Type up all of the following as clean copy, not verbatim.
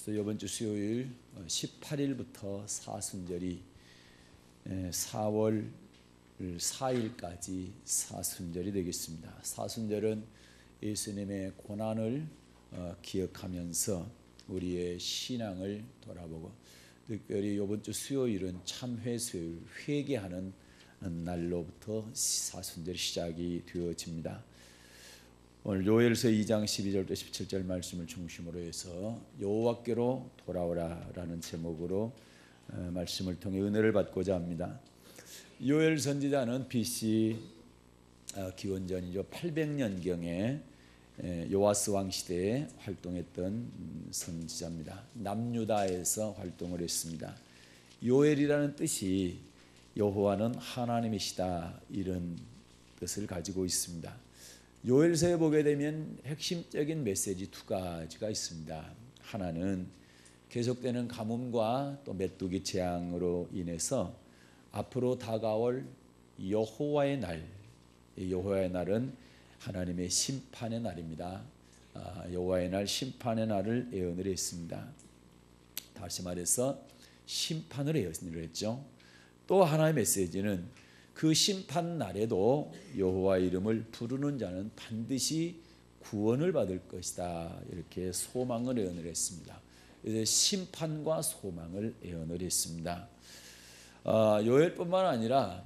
그래서 이번 주 수요일 18일부터 사순절이 4월 4일까지 사순절이 되겠습니다. 사순절은 예수님의 고난을 기억하면서 우리의 신앙을 돌아보고, 특별히 이번 주 수요일은 참회 수요일, 회개하는 날로부터 사순절이 시작이 되어집니다. 오늘 요엘서 2장 12절부터 17절 말씀을 중심으로 해서 여호와께로 돌아오라라는 제목으로 말씀을 통해 은혜를 받고자 합니다. 요엘 선지자는 BC 기원전이죠. 800년경에 요아스 왕 시대에 활동했던 선지자입니다. 남유다에서 활동을 했습니다. 요엘이라는 뜻이 여호와는 하나님이시다, 이런 뜻을 가지고 있습니다. 요엘서에 보게 되면 핵심적인 메시지 두 가지가 있습니다. 하나는 계속되는 가뭄과 또 메뚜기 재앙으로 인해서 앞으로 다가올 여호와의 날, 여호와의 날은 하나님의 심판의 날입니다. 여호와의 날, 심판의 날을 예언을 했습니다. 다시 말해서 심판을 예언을 했죠. 또 하나의 메시지는 그 심판 날에도 여호와의 이름을 부르는 자는 반드시 구원을 받을 것이다, 이렇게 소망을 예언을 했습니다. 그래서 심판과 소망을 예언을 했습니다. 요엘뿐만 아니라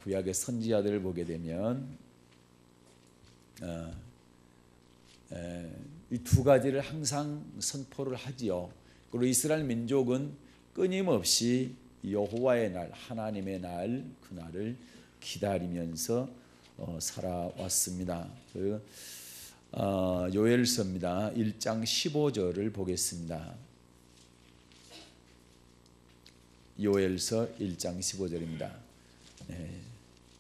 구약의 선지자들을 보게 되면 이 두 가지를 항상 선포를 하지요. 그리고 이스라엘 민족은 끊임없이 여호와의 날, 하나님의 날, 그날을 기다리면서 살아왔습니다. 요엘서입니다. 1장 15절을 보겠습니다. 요엘서 1장 15절입니다.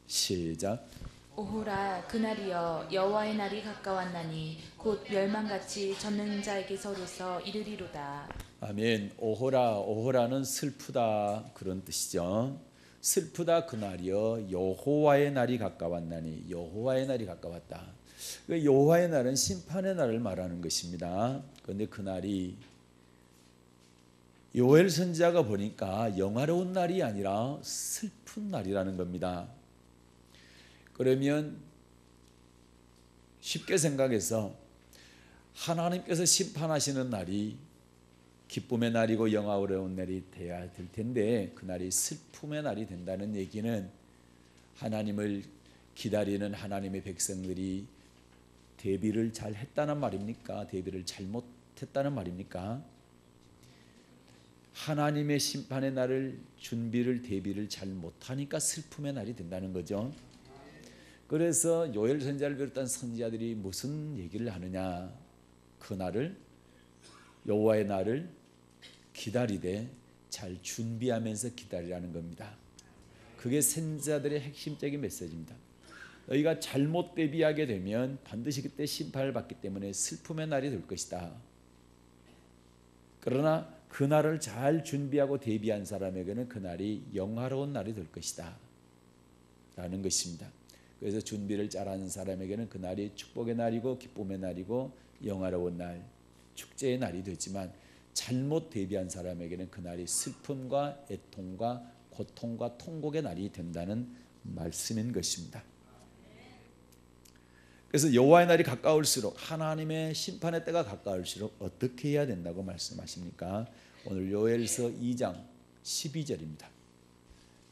시작. 오호라, 그날이여, 여호와의 날이 가까웠나니 곧 멸망같이 젖는 자에게서로서 이르리로다. 아멘. 오호라, 오호라는 슬프다, 그런 뜻이죠. 슬프다 그날이여, 여호와의 날이 가까웠나니, 여호와의 날이 가까웠다. 여호와의 날은 심판의 날을 말하는 것입니다. 그런데 그날이 요엘 선지자가 보니까 영화로운 날이 아니라 슬픈 날이라는 겁니다. 그러면 쉽게 생각해서 하나님께서 심판하시는 날이 기쁨의 날이고 영화로운 날이 되어야 될 텐데, 그날이 슬픔의 날이 된다는 얘기는 하나님을 기다리는 하나님의 백성들이 대비를 잘 했다는 말입니까? 대비를 잘못했다는 말입니까? 하나님의 심판의 날을 준비를, 대비를 잘 못하니까 슬픔의 날이 된다는 거죠. 그래서 요엘 선지자를 비롯한 선지자들이 무슨 얘기를 하느냐, 그날을, 여호와의 날을 기다리되 잘 준비하면서 기다리라는 겁니다. 그게 선지자들의 핵심적인 메시지입니다. 너희가 잘못 대비하게 되면 반드시 그때 심판을 받기 때문에 슬픔의 날이 될 것이다. 그러나 그날을 잘 준비하고 대비한 사람에게는 그날이 영화로운 날이 될 것이다, 라는 것입니다. 그래서 준비를 잘하는 사람에게는 그날이 축복의 날이고 기쁨의 날이고 영화로운 날, 축제의 날이 되지만 잘못 대비한 사람에게는 그날이 슬픔과 애통과 고통과 통곡의 날이 된다는 말씀인 것입니다. 그래서 여호와의 날이 가까울수록, 하나님의 심판의 때가 가까울수록 어떻게 해야 된다고 말씀하십니까? 오늘 요엘서 2장 12절입니다.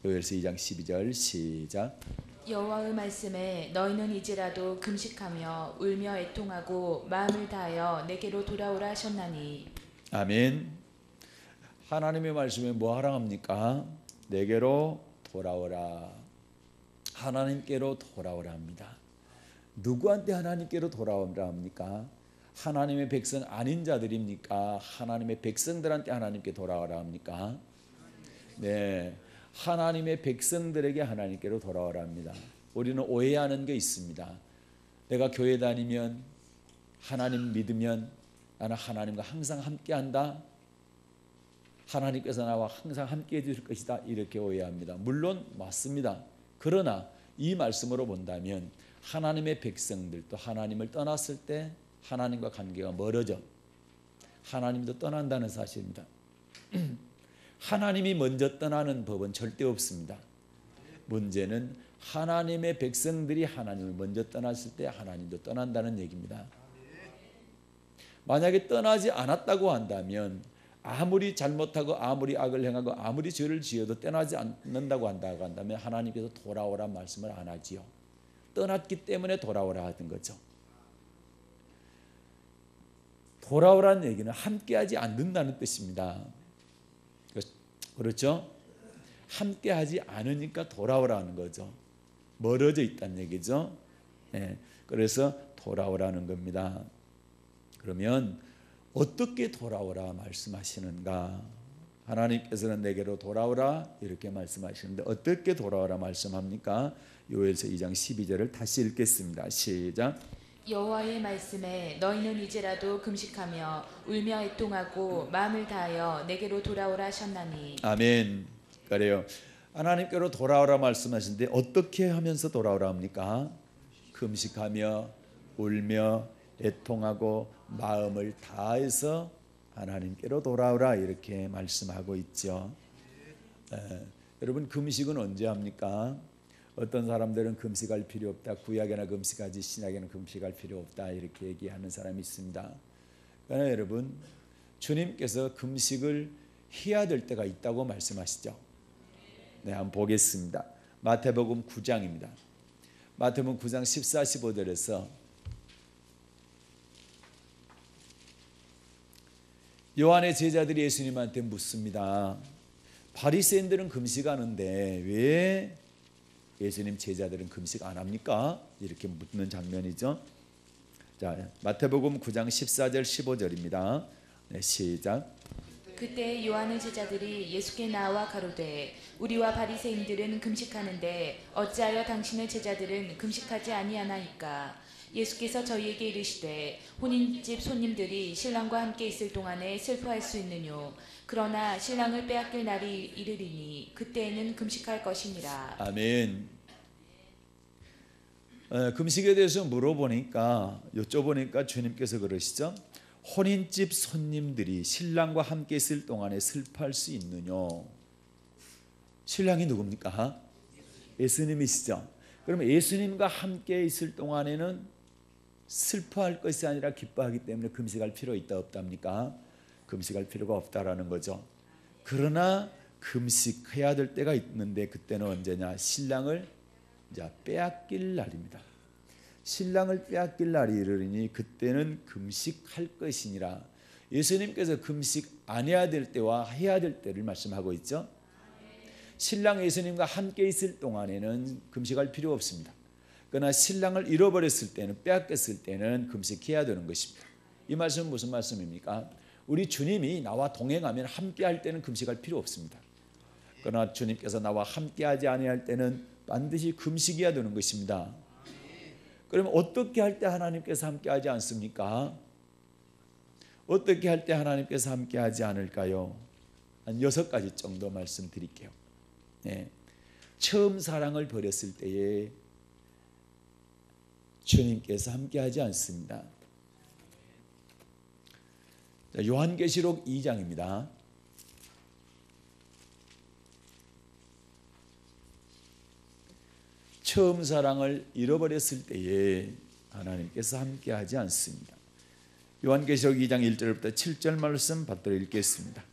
요엘서 2장 12절 시작. 여호와의 말씀에 너희는 이제라도 금식하며 울며 애통하고 마음을 다하여 내게로 돌아오라 하셨나니. 아멘. 하나님의 말씀에 뭐 하라 합니까? 내게로 돌아오라. 하나님께로 돌아오라 합니다. 누구한테 하나님께로 돌아오라 합니까? 하나님의 백성 아닌 자들입니까? 하나님의 백성들한테 하나님께 돌아오라 합니까? 네, 하나님의 백성들에게 하나님께로 돌아오라 합니다. 우리는 오해하는 게 있습니다. 내가 교회 다니면, 하나님 믿으면 나는 하나님과 항상 함께한다, 하나님께서 나와 항상 함께해 주실 것이다, 이렇게 오해합니다. 물론 맞습니다. 그러나 이 말씀으로 본다면 하나님의 백성들도 하나님을 떠났을 때 하나님과 관계가 멀어져 하나님도 떠난다는 사실입니다. 하나님이 먼저 떠나는 법은 절대 없습니다. 문제는 하나님의 백성들이 하나님을 먼저 떠났을 때 하나님도 떠난다는 얘기입니다. 만약에 떠나지 않았다고 한다면 아무리 잘못하고 아무리 악을 행하고 아무리 죄를 지어도 떠나지 않는다고 한다면 하나님께서 돌아오라 말씀을 안 하지요. 떠났기 때문에 돌아오라 하던 거죠. 돌아오라는 얘기는 함께하지 않는다는 뜻입니다. 그렇죠? 함께하지 않으니까 돌아오라는 거죠. 멀어져 있다는 얘기죠. 네, 그래서 돌아오라는 겁니다. 그러면 어떻게 돌아오라 말씀하시는가? 하나님께서는 내게로 돌아오라 이렇게 말씀하시는데 어떻게 돌아오라 말씀합니까? 요엘서 2장 12절을 다시 읽겠습니다. 시작. 여호와의 말씀에 너희는 이제라도 금식하며 울며 애통하고 마음을 다하여 내게로 돌아오라 하셨나니. 아멘. 그래요. 하나님께로 돌아오라 말씀하시는데 어떻게 하면서 돌아오라 합니까? 금식하며 울며 애통하고 마음을 다해서 하나님께로 돌아오라 이렇게 말씀하고 있죠. 여러분 금식은 언제 합니까? 어떤 사람들은 금식할 필요 없다. 구약에나 금식하지 신약에는 금식할 필요 없다 이렇게 얘기하는 사람이 있습니다. 그러나 여러분 주님께서 금식을 해야 될 때가 있다고 말씀하시죠. 네, 한번 보겠습니다. 마태복음 9장입니다. 마태복음 9장 14, 15절에서 요한의 제자들이 예수님한테 묻습니다. 바리새인들은 금식하는데 왜 예수님 제자들은 금식 안 합니까? 이렇게 묻는 장면이죠. 자, 마태복음 9장 14절 15절입니다. 네, 시작. 그때 요한의 제자들이 예수께 나와 가로되 우리와 바리새인들은 금식하는데 어찌하여 당신의 제자들은 금식하지 아니하나이까? 예수께서 저희에게 이르시되 혼인집 손님들이 신랑과 함께 있을 동안에 슬퍼할 수 있느뇨. 그러나 신랑을 빼앗길 날이 이르리니 그때에는 금식할 것이니라. 아멘. 금식에 대해서 여쭤보니까 주님께서 그러시죠. 혼인집 손님들이 신랑과 함께 있을 동안에 슬퍼할 수 있느냐. 신랑이 누굽니까? 예수님이시죠. 그러면 예수님과 함께 있을 동안에는 슬퍼할 것이 아니라 기뻐하기 때문에 금식할 필요 있다 없답니까? 금식할 필요가 없다라는 거죠. 그러나 금식해야 될 때가 있는데 그때는 언제냐? 신랑을 이제 빼앗길 날입니다. 신랑을 빼앗길 날이 이르리니 그때는 금식할 것이니라. 예수님께서 금식 안 해야 될 때와 해야 될 때를 말씀하고 있죠. 신랑 예수님과 함께 있을 동안에는 금식할 필요 없습니다. 그러나 신랑을 잃어버렸을 때는 빼앗겼을 때는 금식해야 되는 것입니다. 이 말씀은 무슨 말씀입니까? 우리 주님이 나와 동행하면 함께할 때는 금식할 필요 없습니다. 그러나 주님께서 나와 함께하지 아니할 때는 반드시 금식해야 되는 것입니다. 그러면 어떻게 할 때 하나님께서 함께하지 않습니까? 어떻게 할 때 하나님께서 함께하지 않을까요? 한 6가지 정도 말씀드릴게요. 네. 처음 사랑을 버렸을 때에 주님께서 함께하지 않습니다. 자, 요한계시록 2장입니다. 처음 사랑을 잃어버렸을 때에 하나님께서 함께하지 않습니다. 요한계시록 2장 1절부터 7절 말씀 받들어 읽겠습니다.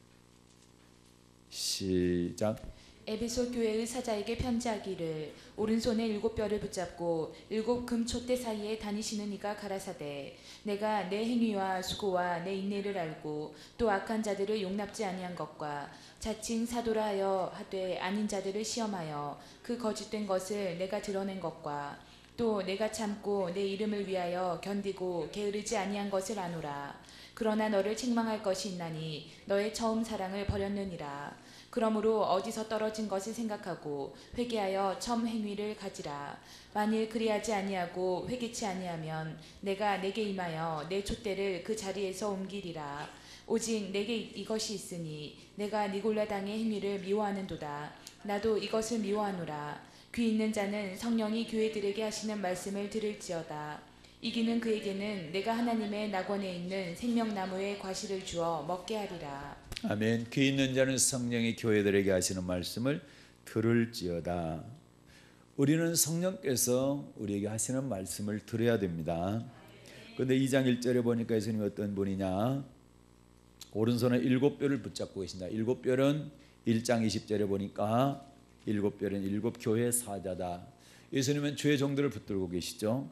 시작. 에베소 교회의 사자에게 편지하기를 오른손에 7뼈를 붙잡고 7 금촛대 사이에 다니시는 이가 가라사대 내가 내 행위와 수고와 내 인내를 알고 또 악한 자들을 용납지 아니한 것과 자칭 사도라 하여 하되 아닌 자들을 시험하여 그 거짓된 것을 내가 드러낸 것과 또 내가 참고 내 이름을 위하여 견디고 게으르지 아니한 것을 아노라. 그러나 너를 책망할 것이 있나니 너의 처음 사랑을 버렸느니라. 그러므로 어디서 떨어진 것을 생각하고 회개하여 처음 행위를 가지라. 만일 그리하지 아니하고 회개치 아니하면 내가 내게 임하여 내 촛대를 그 자리에서 옮기리라. 오직 내게 이것이 있으니 내가 니골라 당의 행위를 미워하는도다. 나도 이것을 미워하노라. 귀 있는 자는 성령이 교회들에게 하시는 말씀을 들을지어다. 이기는 그에게는 내가 하나님의 낙원에 있는 생명나무의 과실을 주어 먹게 하리라. 아멘. 귀 있는 자는 성령이 교회들에게 하시는 말씀을 들을지어다. 우리는 성령께서 우리에게 하시는 말씀을 들어야 됩니다. 그런데 2장 1절에 보니까 예수님이 어떤 분이냐, 오른손에 7뼈를 붙잡고 계신다. 7뼈는 1장 20절에 보니까 7뼈는 7 교회 사자다. 예수님은 주의 종들을 붙들고 계시죠.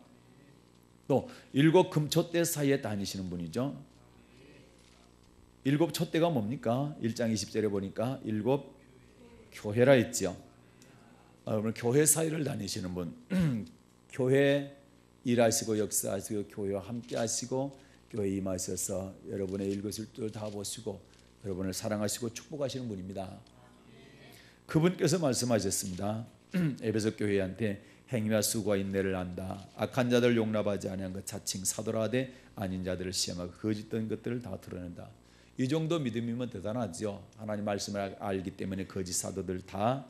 또 7 금촛대 사이에 다니시는 분이죠. 7 촛대가 뭡니까? 1장 20절에 보니까 7 교회라 했죠. 여러분, 교회 사이를 다니시는 분, 교회 일하시고 역사하시고 교회와 함께 하시고 교회에 임하셔서 여러분의 일거수일투족을 다 보시고 여러분을 사랑하시고 축복하시는 분입니다. 그분께서 말씀하셨습니다. 에베소 교회한테 행위와 수고와 인내를 안다. 악한 자들 용납하지 아니한 것 자칭 사도라 하되 아닌 자들을 시험하고 거짓된 것들을 다 드러낸다. 이 정도 믿음이면 대단하죠. 하나님 말씀을 알기 때문에 거짓 사도들 다,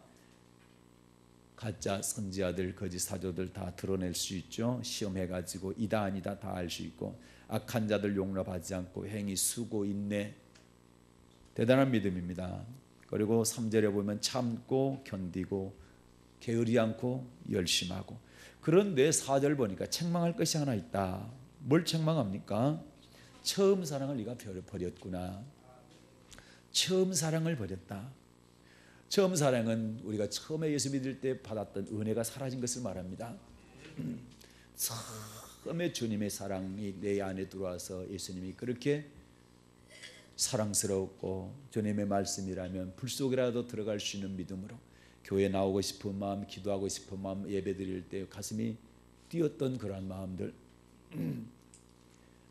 가짜 선지자들, 거짓 사도들 다 드러낼 수 있죠. 시험해가지고 이다 아니다 다 알 수 있고, 악한 자들 용납하지 않고 행위, 수고, 인내, 대단한 믿음입니다. 그리고 3절에 보면 참고 견디고 게으르지 않고 열심하고. 그런데 4절 보니까 책망할 것이 하나 있다. 뭘 책망합니까? 처음 사랑을 네가 버렸구나. 처음 사랑을 버렸다. 처음 사랑은 우리가 처음에 예수 믿을 때 받았던 은혜가 사라진 것을 말합니다. 처음에 주님의 사랑이 내 안에 들어와서 예수님이 그렇게 사랑스럽고 주님의 말씀이라면 불 속이라도 들어갈 수 있는 믿음으로 교회 나오고 싶은 마음, 기도하고 싶은 마음, 예배 드릴 때 가슴이 뛰었던 그러한 마음들,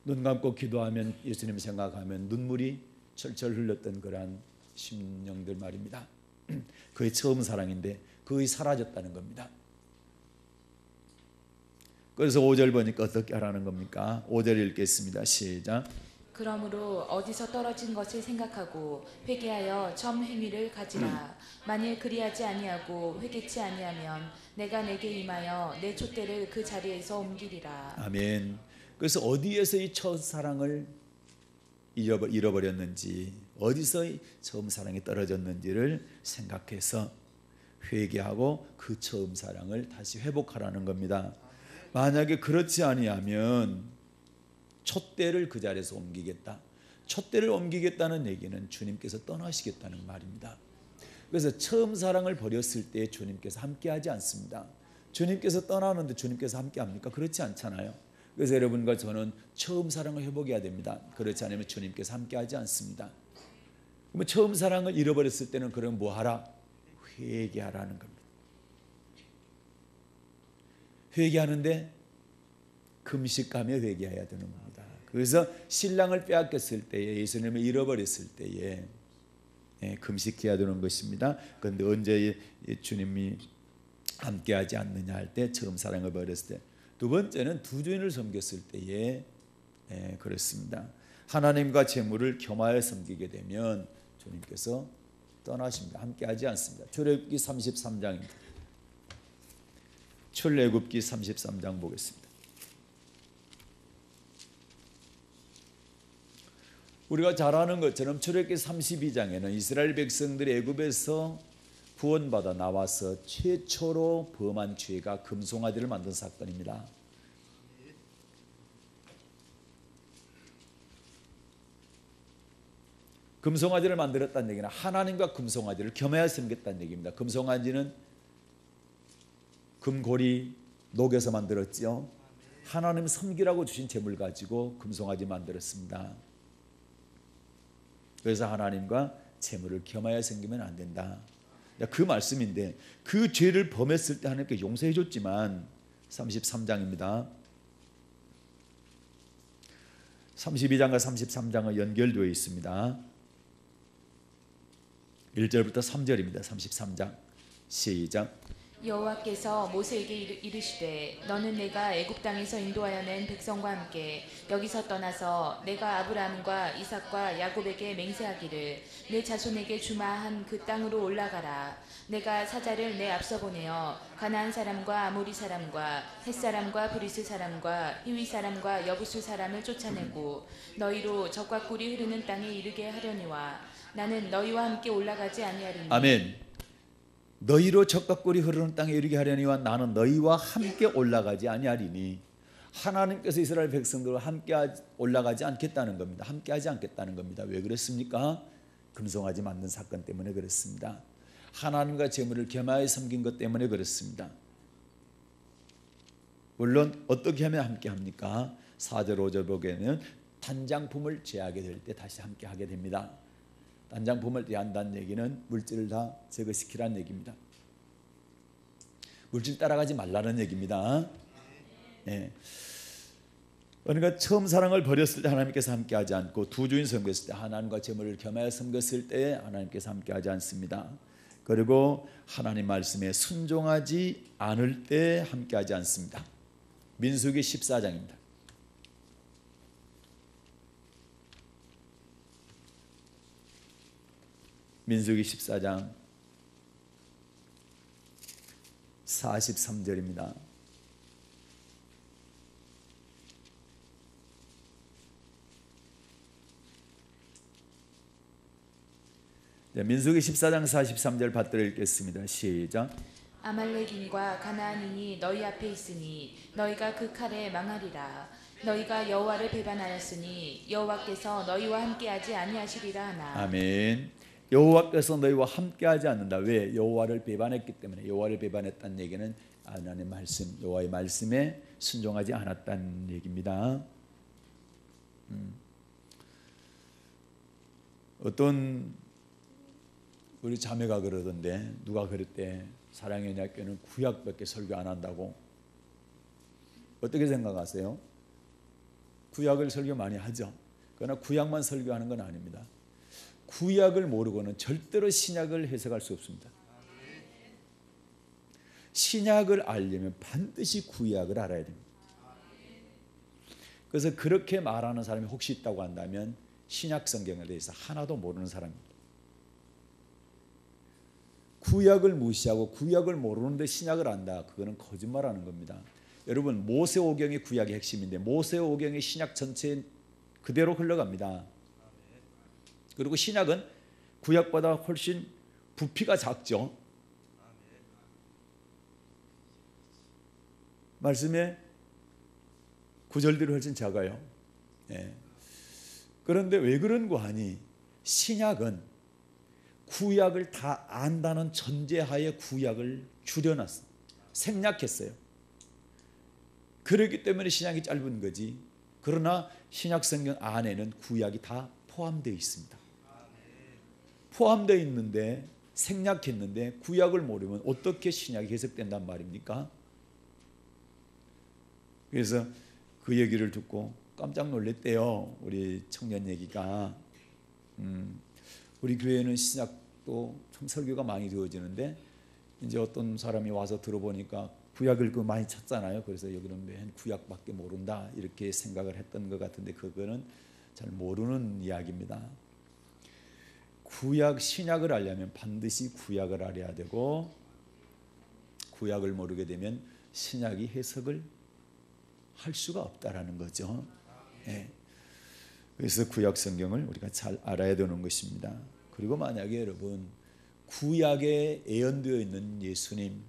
눈 감고 기도하면 예수님 생각하면 눈물이 철철 흘렀던 그러한 심령들 말입니다. 그의 처음 사랑인데 그의 사라졌다는 겁니다. 그래서 5절 보니까 어떻게 하라는 겁니까? 5절 읽겠습니다. 시작. 그러므로 어디서 떨어진 것을 생각하고 회개하여 점 행위를 가지라. 만일 그리하지 아니하고 회개치 아니하면 내가 내게 임하여 내 촛대를 그 자리에서 옮기리라. 아멘. 그래서 어디에서 이 첫사랑을 잃어버렸는지, 어디서 이 처음 사랑이 떨어졌는지를 생각해서 회개하고 그 처음 사랑을 다시 회복하라는 겁니다. 만약에 그렇지 아니하면 촛대를 그 자리에서 옮기겠다. 촛대를 옮기겠다는 얘기는 주님께서 떠나시겠다는 말입니다. 그래서 처음 사랑을 버렸을 때 주님께서 함께하지 않습니다. 주님께서 떠나는데 주님께서 함께합니까? 그렇지 않잖아요. 그래서 여러분과 저는 처음 사랑을 회복해야 됩니다. 그렇지 않으면 주님께서 함께하지 않습니다. 그러면 처음 사랑을 잃어버렸을 때는 그럼 뭐하라? 회개하라는 겁니다. 회개하는데 금식하며 회개해야 되는 겁니다. 그래서 신랑을 빼앗겼을 때에, 예수님을 잃어버렸을 때에 금식해야 되는 것입니다. 그런데 언제 주님이 함께하지 않느냐 할 때, 처음 사랑을 버렸을 때. 두 번째는 두 주인을 섬겼을 때에 그렇습니다. 하나님과 재물을 겸하여 섬기게 되면 주님께서 떠나십니다. 함께하지 않습니다. 출애굽기 33장입니다. 출애굽기 33장 보겠습니다. 우리가 잘 아는 것처럼 출애굽기 32장에는 이스라엘 백성들이 애굽에서 구원받아 나와서 최초로 범한 죄가 금송아지를 만든 사건입니다. 금송아지를 만들었다는 얘기는 하나님과 금송아지를 겸하여 섬겼다는 얘기입니다. 금송아지는 금고리 녹여서 만들었지요. 하나님 섬기라고 주신 재물 가지고 금송아지 만들었습니다. 그래서 하나님과 재물을 겸하여 섬기면 안 된다. 그 말씀인데, 그 죄를 범했을 때 하나님께 용서해 줬지만 33장입니다. 32장과 33장은 연결되어 있습니다. 1절부터 3절입니다. 33장 시작. 여호와께서 모세에게 이르시되 너는 내가 애굽 땅에서 인도하여 낸 백성과 함께 여기서 떠나서 내가 아브라함과 이삭과 야곱에게 맹세하기를 내 자손에게 주마한 그 땅으로 올라가라. 내가 사자를 내 앞서 보내어 가나안 사람과 아모리 사람과 헷 사람과 브리스 사람과 히위 사람과 여부수 사람을 쫓아내고 너희로 적과 꿀이 흐르는 땅에 이르게 하려니와 나는 너희와 함께 올라가지 아니하리니. 아멘. 너희로 적과 꿀이 흐르는 땅에 이르게 하려니와 나는 너희와 함께 올라가지 아니하리니. 하나님께서 이스라엘 백성들과 함께 올라가지 않겠다는 겁니다. 함께 하지 않겠다는 겁니다. 왜 그렇습니까? 금송아지 만든 사건 때문에 그렇습니다. 하나님과 제물을 겸하여 섬긴 것 때문에 그렇습니다. 물론 어떻게 하면 함께 합니까? 4절 5절 보게는 단장품을 제하게 될 때 다시 함께 하게 됩니다. 단장품을 제한다는 얘기는 물질을 다 제거시키라는 얘기입니다. 물질 따라가지 말라는 얘기입니다. 예. 그러니까 처음 사랑을 버렸을 때 하나님께서 함께하지 않고 두 주인 섬겼을 때 하나님과 제물을 겸하여 섬겼을 때 하나님께서 함께하지 않습니다. 그리고 하나님 말씀에 순종하지 않을 때 함께하지 않습니다. 민수기 14장입니다. 민수기 14장 43절입니다. 민수기 14장 43절 받들어 읽겠습니다. 시작. 아말렉인과 가나안인이 너희 앞에 있으니 너희가 그 칼에 망하리라. 너희가 여호와를 배반하였으니 여호와께서 너희와 함께하지 아니하시리라 하나. 아멘. 여호와께서 너희와 함께하지 않는다. 왜? 여호와를 배반했기 때문에. 여호와를 배반했다는 얘기는 하나님의 말씀, 여호와의 말씀에 순종하지 않았다는 얘기입니다. 어떤 우리 자매가 그러던데, 누가 그랬대. 사랑의 언약교회는 구약밖에 설교 안 한다고. 어떻게 생각하세요? 구약을 설교 많이 하죠. 그러나 구약만 설교하는 건 아닙니다. 구약을 모르고는 절대로 신약을 해석할 수 없습니다. 신약을 알려면 반드시 구약을 알아야 됩니다. 그래서 그렇게 말하는 사람이 혹시 있다고 한다면 신약 성경에 대해서 하나도 모르는 사람입니다. 구약을 무시하고 구약을 모르는데 신약을 안다. 그거는 거짓말하는 겁니다. 여러분, 모세오경이 구약의 핵심인데 모세오경이 신약 전체 그대로 흘러갑니다. 그리고 신약은 구약보다 훨씬 부피가 작죠. 말씀의 구절들이 훨씬 작아요. 예. 그런데 왜 그런 거 하니? 신약은 구약을 다 안다는 전제하에 구약을 줄여놨어요. 생략했어요. 그렇기 때문에 신약이 짧은 거지. 그러나 신약 성경 안에는 구약이 다 포함되어 있습니다. 포함되어 있는데 생략했는데 구약을 모르면 어떻게 신약이 해석된단 말입니까? 그래서 그 얘기를 듣고 깜짝 놀랐대요. 우리 청년 얘기가. 우리 교회는 신약도 참 설교가 많이 되어지는데 이제 어떤 사람이 와서 들어보니까 구약을 그 많이 찾잖아요. 그래서 여기는 맨 구약밖에 모른다 이렇게 생각을 했던 것 같은데 그거는 잘 모르는 이야기입니다. 구약 신약을 알려면 반드시 구약을 알아야 되고 구약을 모르게 되면 신약이 해석을 할 수가 없다라는 거죠. 네. 그래서 구약 성경을 우리가 잘 알아야 되는 것입니다. 그리고 만약에 여러분 구약에 예언되어 있는 예수님,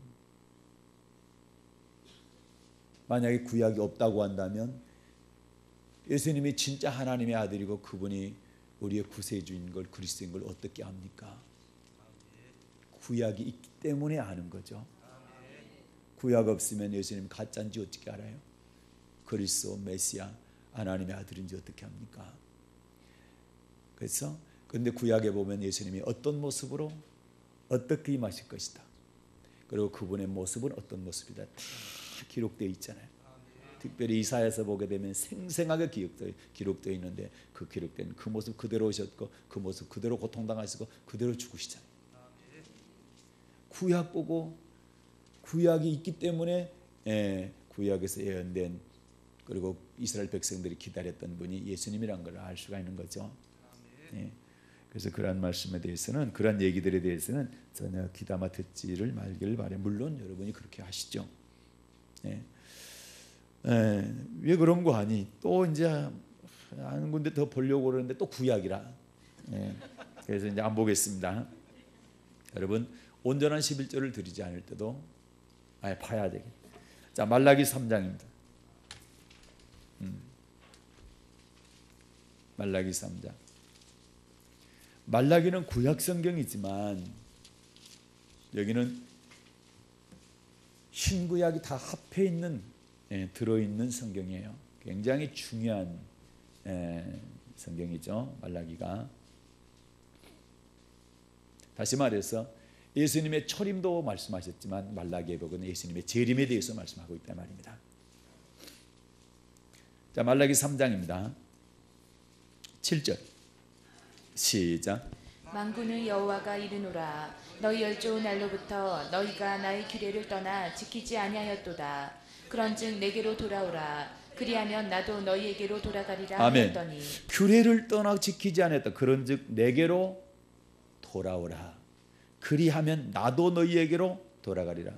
만약에 구약이 없다고 한다면 예수님이 진짜 하나님의 아들이고 그분이 우리의 구세주인 걸, 그리스도인 걸 어떻게 압니까? 구약이 있기 때문에 아는 거죠. 구약 없으면 예수님 가짜인지 어떻게 알아요? 그리스도 메시아 하나님의 아들인지 어떻게 합니까? 그래서 근데 구약에 보면 예수님이 어떤 모습으로 어떻게 임하실 것이다. 그리고 그분의 모습은 어떤 모습이다. 다 기록되어 있잖아요. 특별히 이사야서 보게 되면 생생하게 기록되어 있는데 그 기록된 그 모습 그대로 오셨고 그 모습 그대로 고통당하시고 그대로 죽으시잖아요. 구약 보고 구약이 있기 때문에 구약에서 예언된 그리고 이스라엘 백성들이 기다렸던 분이 예수님이란 걸 알 수가 있는 거죠. 그래서 그러한 말씀에 대해서는, 그러한 얘기들에 대해서는 전혀 귀담아 듣지를 말기를 바래. 물론 여러분이 그렇게 하시죠. 왜 그런 거 아니? 또 이제 한 군데 더 보려고 그러는데 또 구약이라. 그래서 이제 안 보겠습니다. 여러분 온전한 11조를 드리지 않을 때도 봐야 되겠다. 자, 말라기 3장입니다. 말라기 3장. 말라기는 구약 성경이지만 여기는 신구약이 다 합해 있는, 들어있는 성경이에요. 굉장히 중요한 성경이죠, 말라기가. 다시 말해서 예수님의 초림도 말씀하셨지만 말라기의 복은 예수님의 재림에 대해서 말씀하고 있단 말입니다. 자, 말라기 3장입니다. 7절 시작. 만군의 여호와가 이르노라 너희 열조 날로부터 너희가 나의 규례를 떠나 지키지 아니하였도다. 그런즉 내게로 돌아오라. 그리하면 나도 너희에게로 돌아가리라 하였더니. 규례를 떠나 지키지 않았다. 그런즉 내게로 돌아오라. 그리하면 나도 너희에게로 돌아가리라.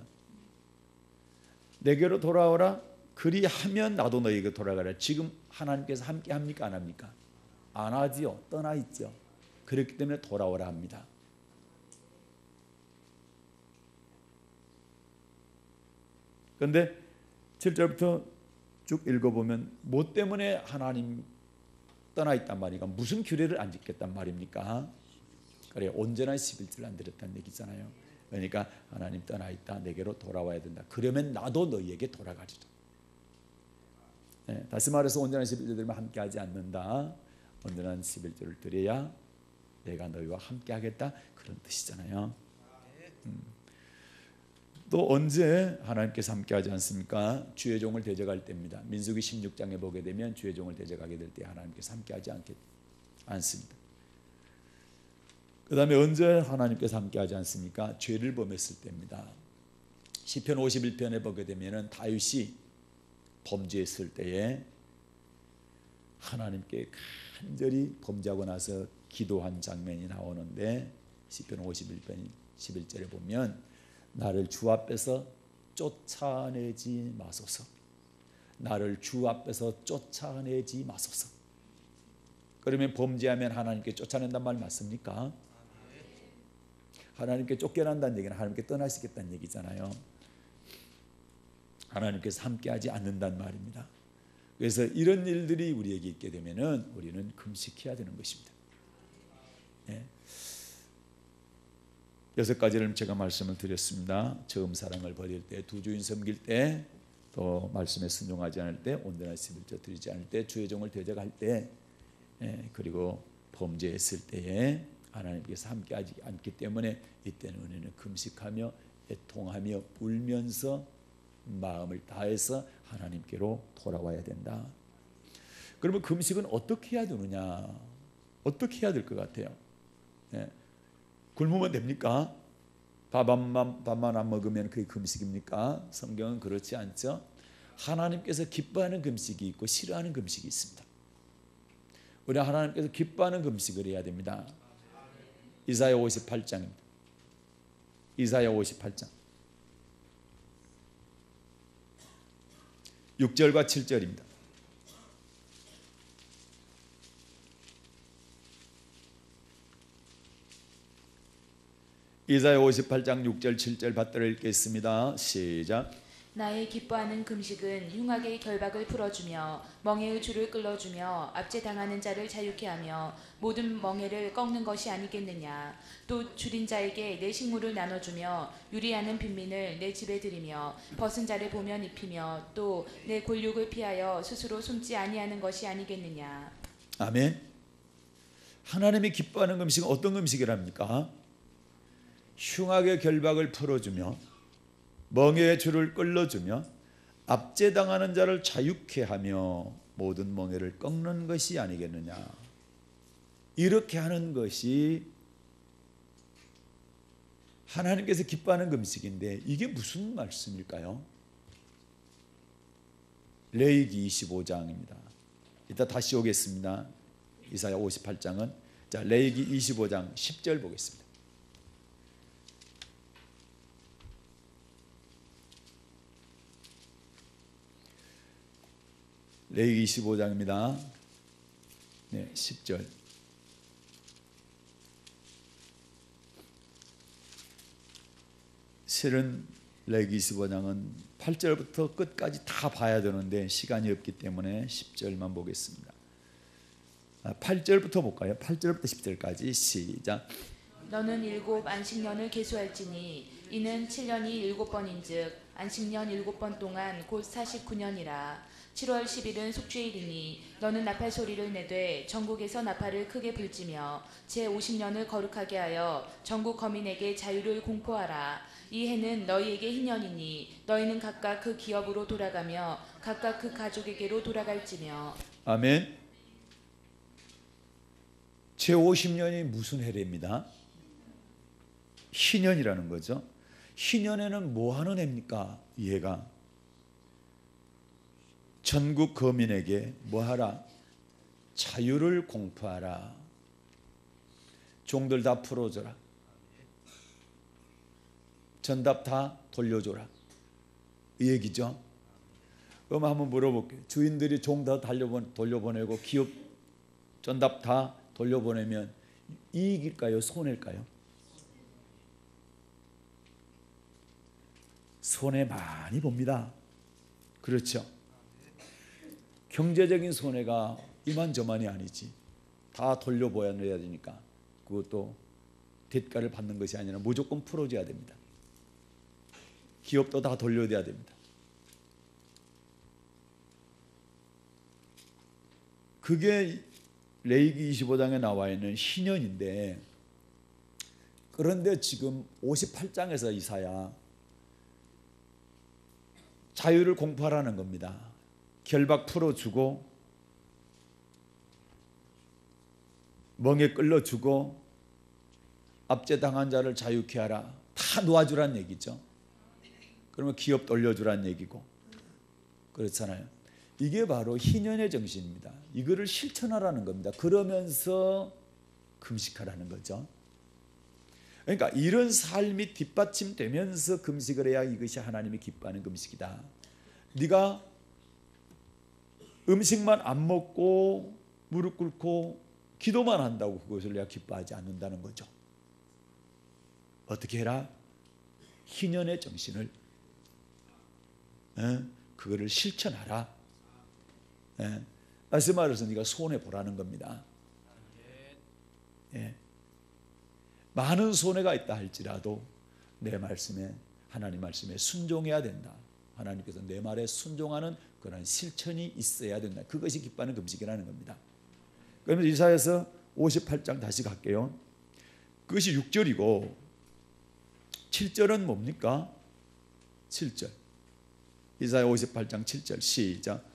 내게로 돌아오라. 그리하면 나도 너희에게 돌아가리라. 지금 하나님께서 함께 합니까? 안 합니까? 안 하지요. 떠나 있죠. 그렇기 때문에 돌아오라 합니다. 그런데 7절부터 쭉 읽어보면 뭐 때문에 하나님 떠나 있단 말이니까, 무슨 규례를 안 지켰단 말입니까? 그래, 온전한 11조를 안 드렸다는 얘기잖아요. 그러니까 하나님 떠나 있다. 내게로 돌아와야 된다. 그러면 나도 너희에게 돌아가리라. 다시 말해서 온전한 11조 들면 함께하지 않는다. 온전한 11조를 드려야 내가 너희와 함께하겠다, 그런 뜻이잖아요. 또 언제 하나님께서 함께하지 않습니까? 주의 종을 대적할 때입니다. 민수기 16장에 보게 되면 주의 종을 대적하게 될 때 하나님께서 함께하지 않습니다. 그 다음에 언제 하나님께서 함께하지 않습니까? 죄를 범했을 때입니다. 시편 51편에 보게 되면 다윗이 범죄했을 때에 하나님께 간절히 범죄하고 나서 기도한 장면이 나오는데, 시편 51편 11절에 보면 나를 주 앞에서 쫓아내지 마소서. 나를 주 앞에서 쫓아내지 마소서. 그러면 범죄하면 하나님께 쫓아낸단 말 맞습니까? 하나님께 쫓겨난다는 얘기는 하나님께 떠나시겠다는 얘기잖아요. 하나님께서 함께하지 않는다는 말입니다. 그래서 이런 일들이 우리에게 있게 되면은 우리는 금식해야 되는 것입니다. 6가지를 제가 말씀을 드렸습니다. 처음 사랑을 버릴 때, 두 주인 섬길 때, 또 말씀에 순종하지 않을 때, 온전한 11조 드리지 않을 때, 주의 종을 대적할 때, 그리고 범죄했을 때에 하나님께서 함께하지 않기 때문에 이때는 우리는 금식하며 애통하며 울면서 마음을 다해서 하나님께로 돌아와야 된다. 그러면 금식은 어떻게 해야 되느냐? 어떻게 해야 될 것 같아요? 굶으면 됩니까? 밥만 안 먹으면 그게 금식입니까? 성경은 그렇지 않죠. 하나님께서 기뻐하는 금식이 있고 싫어하는 금식이 있습니다. 우리 하나님께서 기뻐하는 금식을 해야 됩니다. 이사야 58장입니다. 이사야 58장 6절과 7절입니다. 이사야 58장 6절 7절 받들어 읽겠습니다. 시작. 나의 기뻐하는 금식은 흉악의 결박을 풀어주며 멍에의 줄을 끌어주며 압제당하는 자를 자유케 하며 모든 멍에를 꺾는 것이 아니겠느냐. 또 줄인 자에게 내 식물을 나눠주며 유리하는 빈민을 내 집에 들이며 벗은 자를 보면 입히며 또 내 골육을 피하여 스스로 숨지 아니하는 것이 아니겠느냐. 아멘. 하나님이 기뻐하는 금식은 어떤 금식이랍니까? 흉악의 결박을 풀어주며 멍에의 줄을 끌어주며 압제당하는 자를 자유케 하며 모든 멍에를 꺾는 것이 아니겠느냐. 이렇게 하는 것이 하나님께서 기뻐하는 금식인데 이게 무슨 말씀일까요? 레위기 25장입니다. 이따 다시 오겠습니다. 이사야 58장은 자, 레위기 25장 10절 보겠습니다. 레위기 25장입니다. 네, 10절. 실은 레위기 25장은 8절부터 끝까지 다 봐야 되는데 시간이 없기 때문에 10절만 보겠습니다. 8절부터 볼까요? 8절부터 10절까지 시작. 너는 7 안식년을 계수할지니 이는 7년이 7번인즉 안식년 7번 동안 곧 49년이라. 7월 10일은 속죄일이니 너는 나팔 소리를 내되 전국에서 나팔을 크게 불지며 제50년을 거룩하게 하여 전국 거민에게 자유를 공포하라. 이 해는 너희에게 희년이니 너희는 각각 그 기업으로 돌아가며 각각 그 가족에게로 돌아갈지며. 아멘. 제50년이 무슨 해례입니다? 희년이라는 거죠. 희년에는 뭐 하는 해입니까? 이 해가 전국 거민에게 뭐하라? 자유를 공포하라. 종들 다 풀어줘라. 전답 다 돌려줘라. 이 얘기죠. 그럼 한번 물어볼게요. 주인들이 종 다 돌려보내고 기업 전답 다 돌려보내면 이익일까요? 손해일까요? 손해 많이 봅니다. 그렇죠. 경제적인 손해가 이만저만이 아니지. 다 돌려보내야 되니까 그것도 대가를 받는 것이 아니라 무조건 풀어줘야 됩니다. 기업도 다 돌려줘야 됩니다. 그게 레위기 25장에 나와 있는 희년인데, 그런데 지금 58장에서 이사야 자유를 공포하라는 겁니다. 결박 풀어주고 멍에 끌려주고 압제당한 자를 자유케 하라. 다 놓아주란 얘기죠. 그러면 기업 돌려주란 얘기고 그렇잖아요. 이게 바로 희년의 정신입니다. 이거를 실천하라는 겁니다. 그러면서 금식하라는 거죠. 그러니까 이런 삶이 뒷받침되면서 금식을 해야 이것이 하나님이 기뻐하는 금식이다. 네가 음식만 안 먹고 무릎 꿇고 기도만 한다고 그것을 내가 기뻐하지 않는다는 거죠. 어떻게 해라? 희년의 정신을 그거를 실천하라. 말씀 말해서 네가 손해 보라는 겁니다. 많은 손해가 있다 할지라도 내 말씀에, 하나님 말씀에 순종해야 된다. 하나님께서 내 말에 순종하는 그런 실천이 있어야 된다. 그것이 기뻐하는 금식이라는 겁니다. 그러면 이사야서 58장 다시 갈게요. 그것이 6절이고 7절은 뭡니까? 7절. 이사야 58장 7절 시작.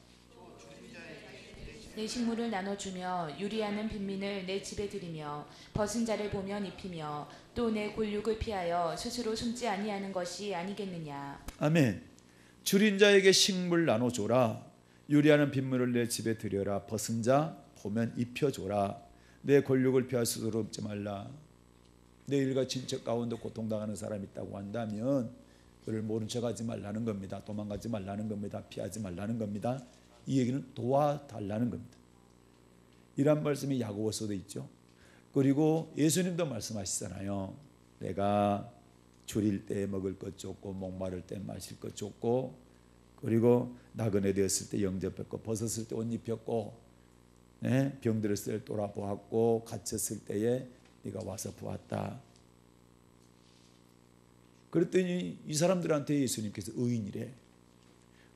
내 식물을 나눠주며 유리하는 빈민을 내 집에 들이며 벗은 자를 보면 입히며 또 내 골육을 피하여 스스로 숨지 아니하는 것이 아니겠느냐. 아멘. 줄인 자에게 식물 나눠줘라. 유리하는 빈물을 내 집에 들여라. 벗은 자 보면 입혀줘라. 내 골육을 피할 스스로 숨지 말라. 내 일가 친척 가운데 고통당하는 사람이 있다고 한다면 그를 모른 척하지 말라는 겁니다. 도망가지 말라는 겁니다. 피하지 말라는 겁니다. 이 얘기는 도와달라는 겁니다. 이란 말씀이 야고보서도 있죠. 그리고 예수님도 말씀하시잖아요. 내가 줄일 때 먹을 것 줬고 목마를 때 마실 것 줬고 그리고 나그네 되었을 때 영접했고 벗었을 때 옷 입혔고 병들었을 때 돌아보았고 갇혔을 때에 네가 와서 보았다. 그랬더니 이 사람들한테 예수님께서 의인이래.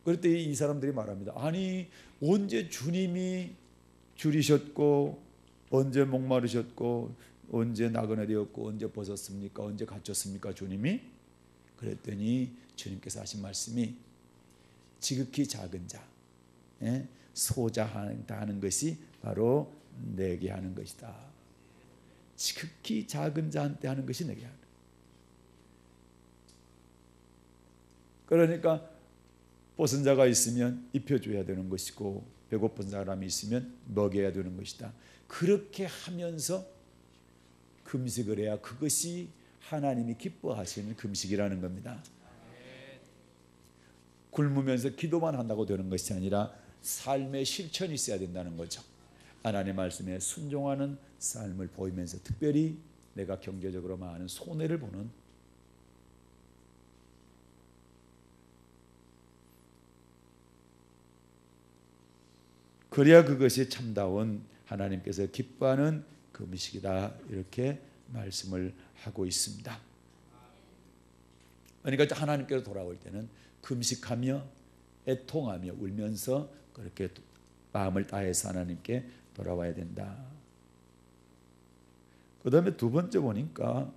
그랬더니 이 사람들이 말합니다. 아니 언제 주님이 줄이셨고 언제 목마르셨고 언제 나그네 되었고 언제 벗었습니까? 언제 갇혔습니까? 주님이? 그랬더니 주님께서 하신 말씀이 지극히 작은 자 소자한다 하는 것이 바로 내게 하는 것이다. 지극히 작은 자한테 하는 것이 내게 하는. 그러니까 벗은 자가 있으면 입혀줘야 되는 것이고 배고픈 사람이 있으면 먹여야 되는 것이다. 그렇게 하면서 금식을 해야 그것이 하나님이 기뻐하시는 금식이라는 겁니다. 굶으면서 기도만 한다고 되는 것이 아니라 삶의 실천이 있어야 된다는 거죠. 하나님 말씀에 순종하는 삶을 보이면서 특별히 내가 경제적으로 많은 손해를 보는 그래야 그것이 참다운 하나님께서 기뻐하는 금식이다 이렇게 말씀을 하고 있습니다. 그러니까 하나님께로 돌아올 때는 금식하며 애통하며 울면서 그렇게 마음을 다해서 하나님께 돌아와야 된다. 그 다음에 두 번째 보니까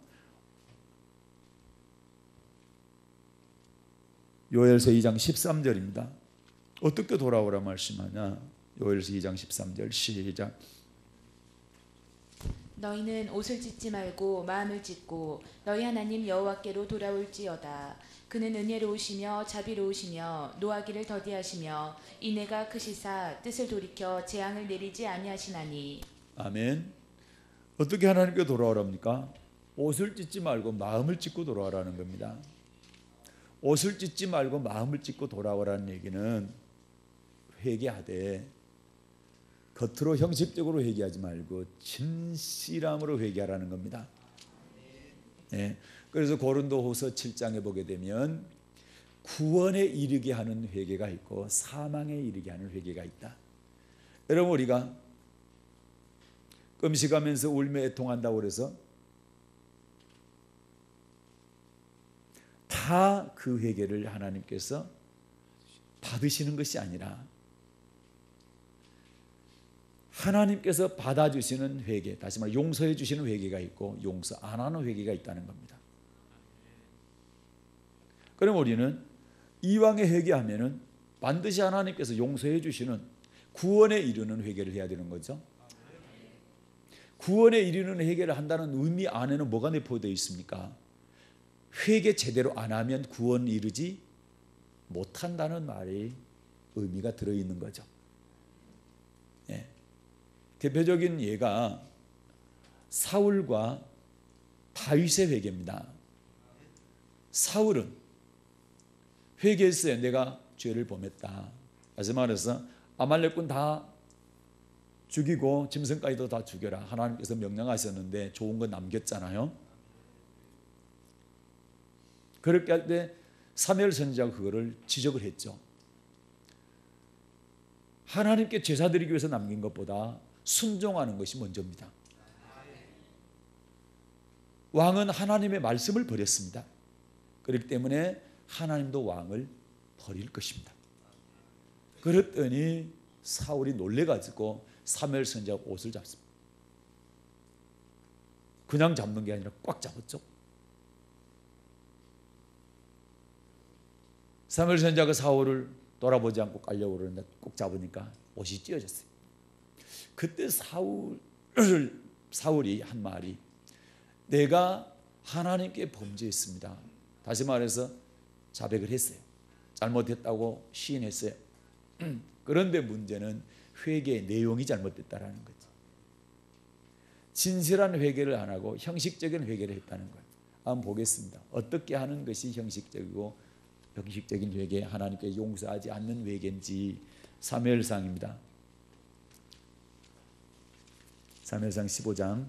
요엘서 2장 13절입니다. 어떻게 돌아오라 말씀하냐. 요엘서 2장 13절 시작. 너희는 옷을 찢지 말고 마음을 찢고 너희 하나님 여호와께로 돌아올지어다. 그는 은혜로우시며 자비로우시며 노하기를 더디하시며 인애가 크시사 뜻을 돌이켜 재앙을 내리지 아니하시나니. 아멘. 어떻게 하나님께 돌아오랍니까? 옷을 찢지 말고 마음을 찢고 돌아오라는 겁니다. 옷을 찢지 말고 마음을 찢고 돌아오라는 얘기는 회개하되 겉으로 형식적으로 회개하지 말고 진실함으로 회개하라는 겁니다. 네. 그래서 고린도후서 7장에 보게 되면 구원에 이르게 하는 회개가 있고 사망에 이르게 하는 회개가 있다. 여러분 우리가 금식하면서 울며 애통한다고 해서 다 그 회개를 하나님께서 받으시는 것이 아니라 하나님께서 받아주시는 회개, 다시 말해 용서해 주시는 회개가 있고 용서 안 하는 회개가 있다는 겁니다. 그럼 우리는 이왕에 회개하면은 반드시 하나님께서 용서해 주시는 구원에 이르는 회개를 해야 되는 거죠. 구원에 이르는 회개를 한다는 의미 안에는 뭐가 내포되어 있습니까? 회개 제대로 안 하면 구원 이르지 못한다는 말이 의미가 들어있는 거죠. 예. 대표적인 예가 사울과 다윗의 회개입니다. 사울은 회개했어요. 내가 죄를 범했다. 다시 말해서 아말렉군 다 죽이고 짐승까지도 다 죽여라. 하나님께서 명령하셨는데 좋은 거 남겼잖아요. 그렇게 할 때 사무엘 선지자가 그거를 지적을 했죠. 하나님께 제사 드리기 위해서 남긴 것보다 순종하는 것이 먼저입니다. 왕은 하나님의 말씀을 버렸습니다. 그렇기 때문에 하나님도 왕을 버릴 것입니다. 그랬더니 사울이 놀래가지고 사무엘 선지자가 옷을 잡습니다. 그냥 잡는 게 아니라 꽉 잡았죠. 사무엘 선지자가 사울을 돌아보지 않고 가려고 그러는데 꼭 잡으니까 옷이 찢어졌어요. 그때 사울이 한 말이 내가 하나님께 범죄했습니다. 다시 말해서 자백을 했어요. 잘못했다고 시인했어요. 그런데 문제는 회개의 내용이 잘못됐다라는 거죠. 진실한 회개를 안 하고 형식적인 회개를 했다는 거예요. 한번 보겠습니다. 어떻게 하는 것이 형식적이고 형식적인 회개, 하나님께 용서하지 않는 회개인지. 사무엘상입니다. 사무엘상 15장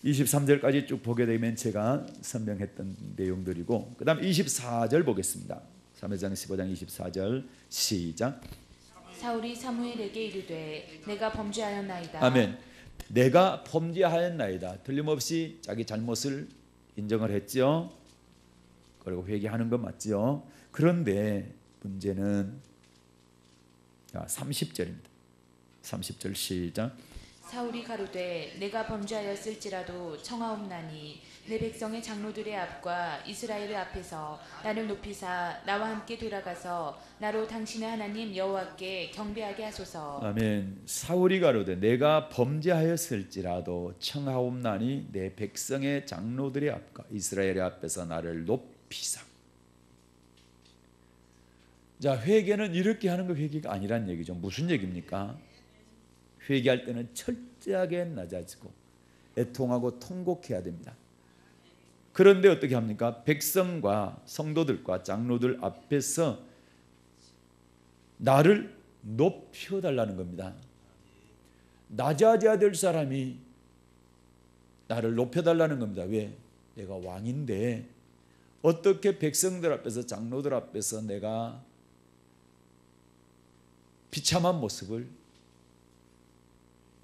23절까지 쭉 보게 되면 제가 설명했던 내용들이고 그 다음 24절 보겠습니다. 사무엘상 15장 24절 시작. 사울이 사무엘에게 이르되 내가 범죄하였나이다. 아멘. 내가 범죄하였나이다. 틀림없이 자기 잘못을 인정을 했죠. 그리고 회개하는 건 맞죠. 그런데 문제는 30절입니다. 30절 시작. 사울이 가로되 내가 범죄하였을지라도 청하옵나니 내 백성의 장로들의 앞과 이스라엘의 앞에서 나를 높이사 나와 함께 돌아가서 나로 당신의 하나님 여호와께 경배하게 하소서. 아멘. 사울이 가로되 내가 범죄하였을지라도 청하옵나니 내 백성의 장로들의 앞과 이스라엘의 앞에서 나를 높이사. 자, 회개는 이렇게 하는 거 회개가 아니란 얘기죠. 무슨 얘기입니까? 회개할 때는 철저하게 낮아지고 애통하고 통곡해야 됩니다. 그런데 어떻게 합니까? 백성과 성도들과 장로들 앞에서 나를 높여달라는 겁니다. 낮아져야 될 사람이 나를 높여달라는 겁니다. 왜? 내가 왕인데 어떻게 백성들 앞에서 장로들 앞에서 내가 비참한 모습을,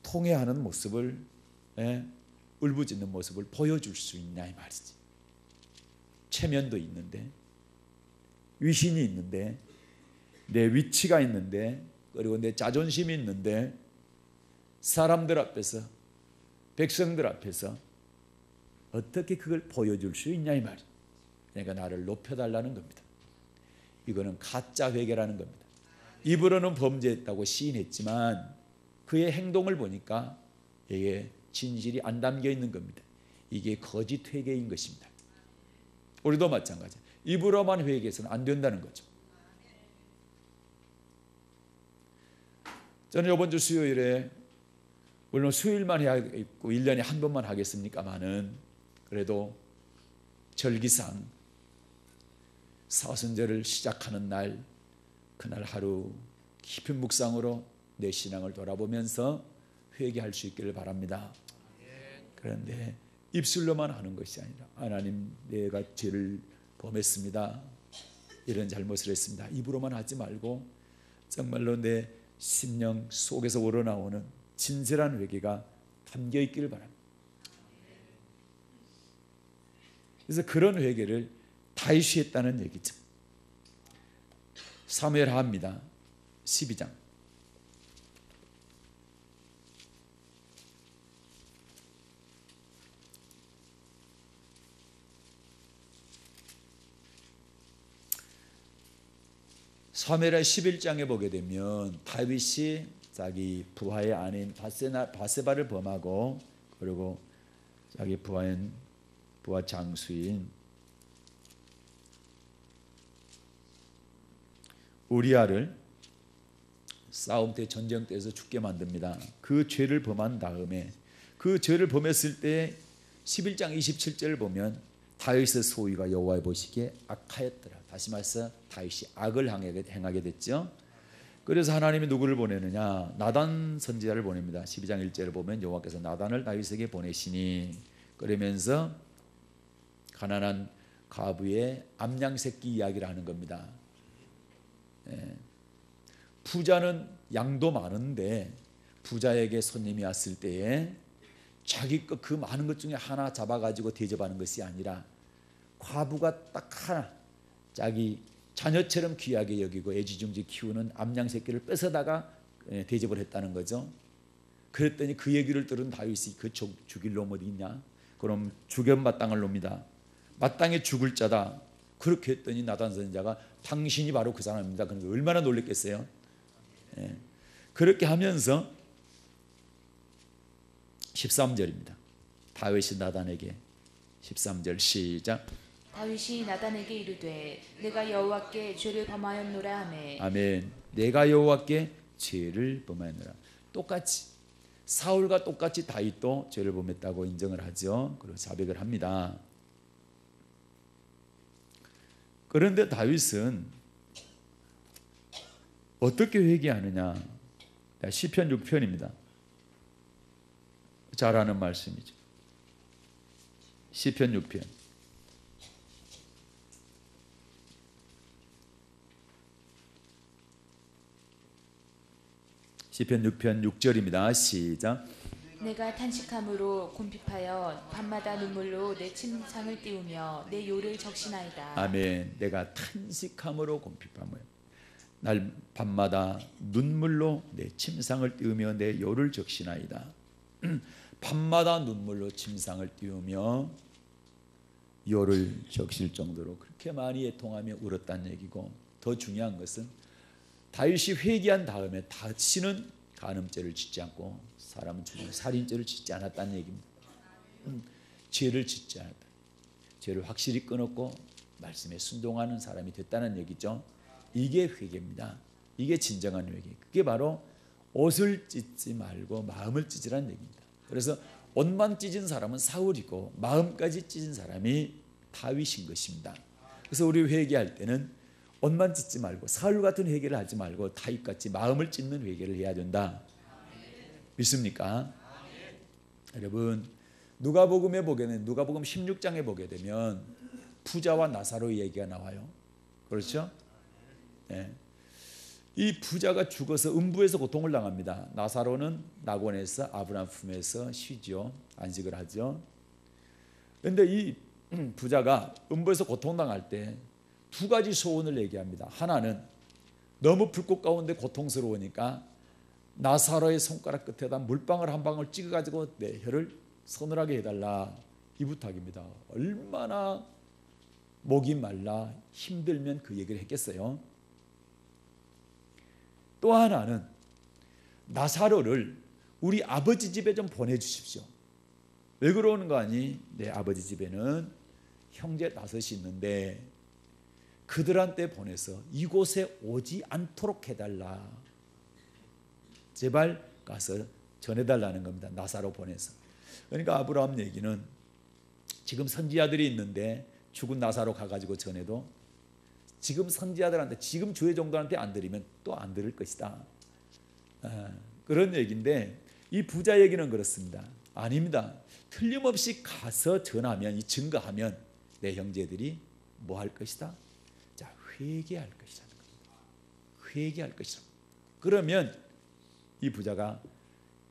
통회하는 모습을, 울부짖는 모습을 보여줄 수 있냐 이 말이지. 체면도 있는데, 위신이 있는데, 내 위치가 있는데, 그리고 내 자존심이 있는데, 사람들 앞에서, 백성들 앞에서 어떻게 그걸 보여줄 수 있냐 이 말이야. 그러니까 나를 높여달라는 겁니다. 이거는 가짜 회개라는 겁니다. 입으로는 범죄했다고 시인했지만 그의 행동을 보니까 이게 진실이 안 담겨 있는 겁니다. 이게 거짓 회개인 것입니다. 우리도 마찬가지. 입으로만 회개해서는 안 된다는 거죠. 저는 이번 주 수요일에 물론 수요일만 해야 있고 1년에 한 번만 하겠습니까마는 그래도 절기상 사순절을 시작하는 날, 그날 하루 깊은 묵상으로 내 신앙을 돌아보면서 회개할 수 있기를 바랍니다. 그런데 입술로만 하는 것이 아니라 하나님 내가 죄를 범했습니다. 이런 잘못을 했습니다. 입으로만 하지 말고 정말로 내 심령 속에서 우러나오는 진실한 회개가 담겨 있기를 바랍니다. 그래서 그런 회개를 다윗이 했다는 얘기죠. 사무엘하입니다. 12장. 사무엘하 11장에 보게 되면 다윗이 자기 부하의 아내인 바세바를 범하고 그리고 자기 부하 장수인 우리아를 싸움 때 전쟁 때에서 죽게 만듭니다. 그 죄를 범한 다음에 그 죄를 범했을 때 11장 27절을 보면 다윗의 소위가 여호와의 보시기에 악하였더라. 다시 말해서 다윗이 악을 행하게 됐죠. 그래서 하나님이 누구를 보내느냐? 나단 선지자를 보냅니다. 12장 1절을 보면 여호와께서 나단을 다윗에게 보내시니 그러면서 가난한 과부의 암양 새끼 이야기를 하는 겁니다. 부자는 양도 많은데 부자에게 손님이 왔을 때에 자기 그 많은 것 중에 하나 잡아가지고 대접하는 것이 아니라 과부가 딱 하나 자기 자녀처럼 귀하게 여기고 애지중지 키우는 암양 새끼를 뺏어다가 대접을 했다는 거죠. 그랬더니 그 얘기를 들은 다윗이 그 죽일 놈 어디 있냐? 그럼 죽여 마땅할 놈이다. 마땅히 죽을 자다. 그렇게 했더니 나단 선지자가 당신이 바로 그 사람입니다. 그러니까 얼마나 놀랬겠어요. 그렇게 하면서 13절입니다. 다윗이 나단에게 13절 시작. 다윗이 나단에게 이르되 내가 여호와께 죄를 범하였노라 하매. 아멘. 내가 여호와께 죄를 범하였노라. 똑같이 사울과 똑같이 다윗도 죄를 범했다고 인정을 하죠. 그리고 자백을 합니다. 그런데 다윗은 어떻게 회개하느냐? 시편 6편입니다. 잘 아는 말씀이죠. 시편 6편. 시편 6편 6절입니다. 시작. 내가 탄식함으로 곰핍하여 밤마다 눈물로 내 침상을 띄우며 내 요를 적시나이다. 아멘. 내가 탄식함으로 곰핍하며 날 밤마다 눈물로 내 침상을 띄우며 내 요를 적시나이다. 밤마다 눈물로 침상을 띄우며 요를 적실 정도로 그렇게 많이 애통하며 울었다는 얘기고, 더 중요한 것은 다윗이 회개한 다음에 다시는 간음죄를 짓지 않고 사람은 죽이는 살인죄를 짓지 않았다는 얘기입니다. 죄를 짓지 않았다. 죄를 확실히 끊었고 말씀에 순종하는 사람이 됐다는 얘기죠. 이게 회개입니다. 이게 진정한 회개. 그게 바로 옷을 찢지 말고 마음을 찢으라는 얘기입니다. 그래서 옷만 찢은 사람은 사울이고 마음까지 찢은 사람이 다윗인 것입니다. 그래서 우리 회개할 때는 옷만 찢지 말고 사울 같은 회개를 하지 말고 다윗같이 마음을 찢는 회개를 해야 된다. 믿습니까? 여러분, 누가복음에 보게 되면 누가복음 16장에 보게 되면 부자와 나사로의 얘기가 나와요. 그렇죠? 네. 이 부자가 죽어서 음부에서 고통을 당합니다. 나사로는 낙원에서 아브라함 품에서 쉬죠. 안식을 하죠. 그런데 이 부자가 음부에서 고통당할 때 두 가지 소원을 얘기합니다. 하나는 너무 불꽃 가운데 고통스러우니까 나사로의 손가락 끝에다 물방울 한 방울 찍어가지고 내 혀를 서늘하게 해달라. 이 부탁입니다. 얼마나 목이 말라 힘들면 그 얘기를 했겠어요. 또 하나는 나사로를 우리 아버지 집에 좀 보내주십시오. 왜 그러는 거 아니? 내 아버지 집에는 형제 5이 있는데 그들한테 보내서 이곳에 오지 않도록 해달라. 제발 가서 전해달라는 겁니다. 나사로 보내서. 그러니까 아브라함 얘기는 지금 선지자들이 있는데 죽은 나사로 가가지고 전해도 지금 선지자들한테, 지금 주의 종들한테 안 들으면 또 안 들을 것이다. 그런 얘기인데 이 부자 얘기는 그렇습니다. 아닙니다. 틀림없이 가서 전하면, 이 증거하면 내 형제들이 뭐 할 것이다? 자, 회개할 것이라는 겁니다. 회개할 것이라. 그러면 이 부자가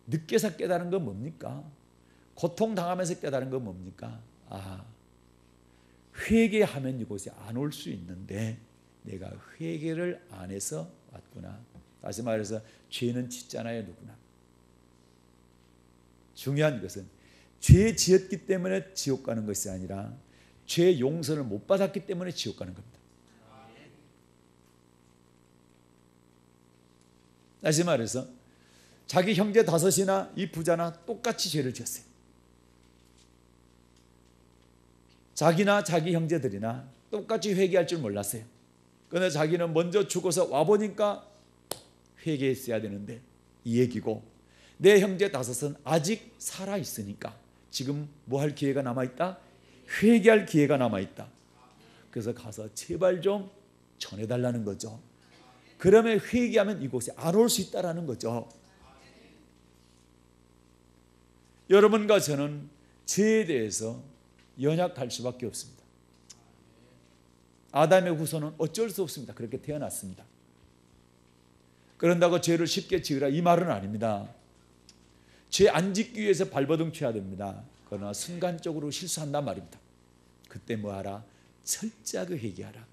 늦게서 깨달은 건 뭡니까? 고통당하면서 깨달은 건 뭡니까? 회개하면 이곳에 안 올 수 있는데 내가 회개를 안 해서 왔구나. 다시 말해서 죄는 짓잖아요, 누구나. 중요한 것은 죄 지었기 때문에 지옥 가는 것이 아니라 죄 용서를 못 받았기 때문에 지옥 가는 겁니다. 다시 말해서 자기 형제 5이나 이 부자나 똑같이 죄를 지었어요. 자기나 자기 형제들이나 똑같이 회개할 줄 몰랐어요. 그런데 자기는 먼저 죽어서 와보니까 회개했어야 되는데 이 얘기고, 내 형제 5은 아직 살아있으니까 지금 뭐 할 기회가 남아있다? 회개할 기회가 남아있다. 그래서 가서 제발 좀 전해달라는 거죠. 그러면 회개하면 이곳에 안 올 수 있다는 거죠. 여러분과 저는 죄에 대해서 연약할 수밖에 없습니다. 아담의 후손은 어쩔 수 없습니다. 그렇게 태어났습니다. 그런다고 죄를 쉽게 지으라 이 말은 아닙니다. 죄 안 짓기 위해서 발버둥 쳐야 됩니다. 그러나 순간적으로 실수한단 말입니다. 그때 뭐하라? 철저하게 회개하라.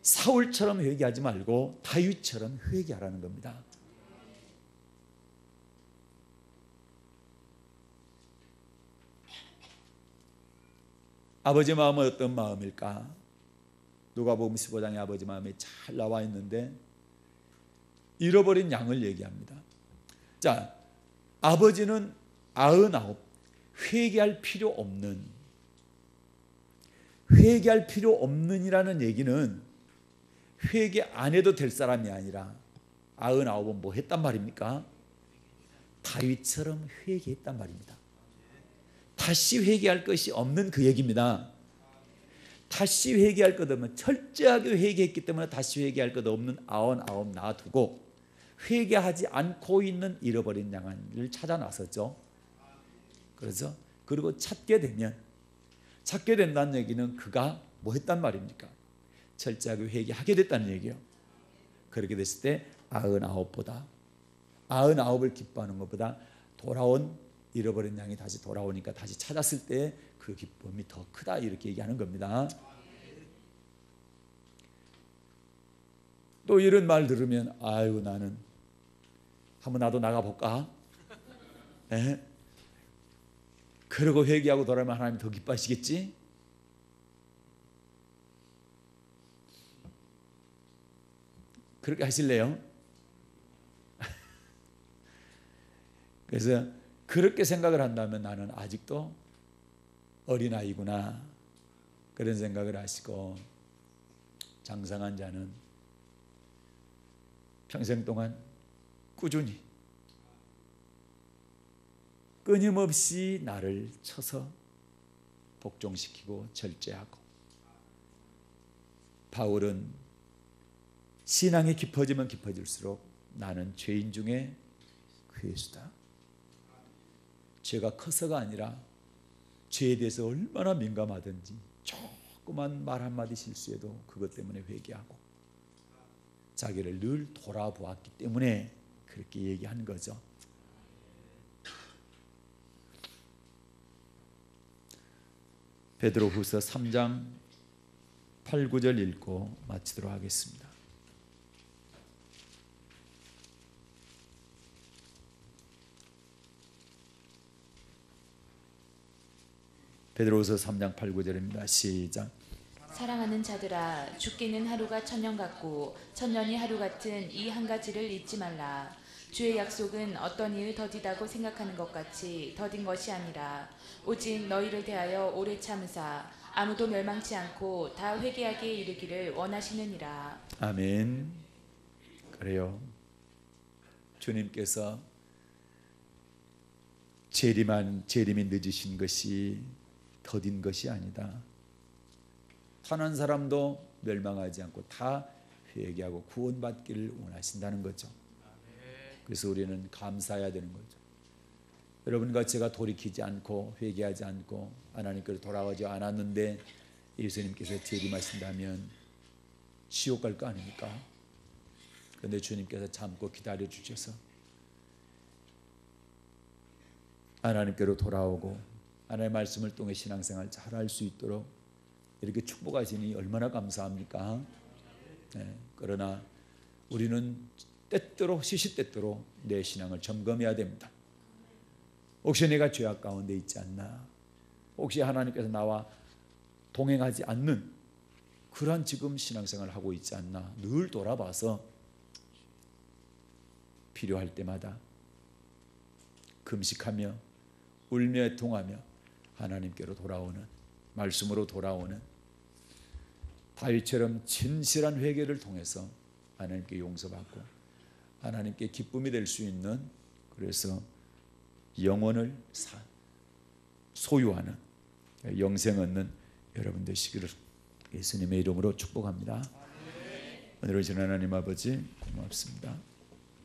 사울처럼 회개하지 말고 다윗처럼 회개하라는 겁니다. 아버지 마음은 어떤 마음일까? 누가복음 15장에 아버지 마음이 잘 나와 있는데 잃어버린 양을 얘기합니다. 자, 아버지는 99 회개할 필요 없는이라는 얘기는 회개 안 해도 될 사람이 아니라 99은 뭐 했단 말입니까? 다윗처럼 회개했단 말입니다. 다시 회개할 것이 없는 그 얘기입니다. 다시 회개할 것 없는, 철저하게 회개했기 때문에 다시 회개할 것 없는 99 놔두고 회개하지 않고 있는 잃어버린 양을 찾아 나섰죠. 그래서 그리고 찾게 된다는 얘기는 그가 뭐 했단 말입니까? 철저하게 회개하게 됐다는 얘기예요. 그렇게 됐을 때 99을 기뻐하는 것보다 돌아온 잃어버린 양이 다시 돌아오니까 다시 찾았을 때 그 기쁨이 더 크다, 이렇게 얘기하는 겁니다. 또 이런 말 들으면 아유, 나는 한번 나도 나가볼까? 그러고 회개하고 돌아오면 하나님 더 기뻐하시겠지? 그렇게 하실래요? 그래서 그렇게 생각을 한다면 나는 아직도 어린아이구나, 그런 생각을 하시고, 장성한 자는 평생 동안 꾸준히 끊임없이 나를 쳐서 복종시키고 절제하고, 바울은 신앙이 깊어지면 깊어질수록 나는 죄인 중에 괴수다, 죄가 커서가 아니라 죄에 대해서 얼마나 민감하든지 조그만 말 한마디 실수해도 그것 때문에 회개하고 자기를 늘 돌아보았기 때문에 그렇게 얘기하는 거죠. 베드로후서 3장 8, 9절 읽고 마치도록 하겠습니다. 베드로후서 3장 8, 9절입니다. 시작. 사랑하는 자들아, 죽기는 하루가 천년 같고 천년이 하루 같은 이 한 가지를 잊지 말라. 주의 약속은 어떤 이를 더디다고 생각하는 것 같이 더딘 것이 아니라 오직 너희를 대하여 오래 참으사 아무도 멸망치 않고 다 회개하게 이르기를 원하시느니라. 아멘. 그래요. 주님께서 재림이 늦으신 것이 더딘 것이 아니다. 단 한 사람도 멸망하지 않고 다 회개하고 구원받기를 원하신다는 거죠. 그래서 우리는 감사해야 되는 거죠. 여러분과 제가 돌이키지 않고 회개하지 않고 하나님께로 돌아오지 않았는데 예수님께서 재림하신다면 지옥 갈 거 아닙니까? 그런데 주님께서 참고 기다려 주셔서 하나님께로 돌아오고 하나님의 말씀을 통해 신앙생활 잘할 수 있도록 이렇게 축복하시니 얼마나 감사합니까? 네, 그러나 우리는 때때로 시시때때로 내 신앙을 점검해야 됩니다. 혹시 내가 죄악 가운데 있지 않나? 혹시 하나님께서 나와 동행하지 않는 그러한 지금 신앙생활을 하고 있지 않나? 늘 돌아봐서 필요할 때마다 금식하며 울며 애통하며 하나님께로 돌아오는, 말씀으로 돌아오는 다윗처럼 진실한 회개를 통해서 하나님께 용서받고 하나님께 기쁨이 될 수 있는, 그래서 영원을 소유하는, 영생 얻는 여러분 되시기를 예수님의 이름으로 축복합니다. 오늘 오신 하나님 아버지 고맙습니다.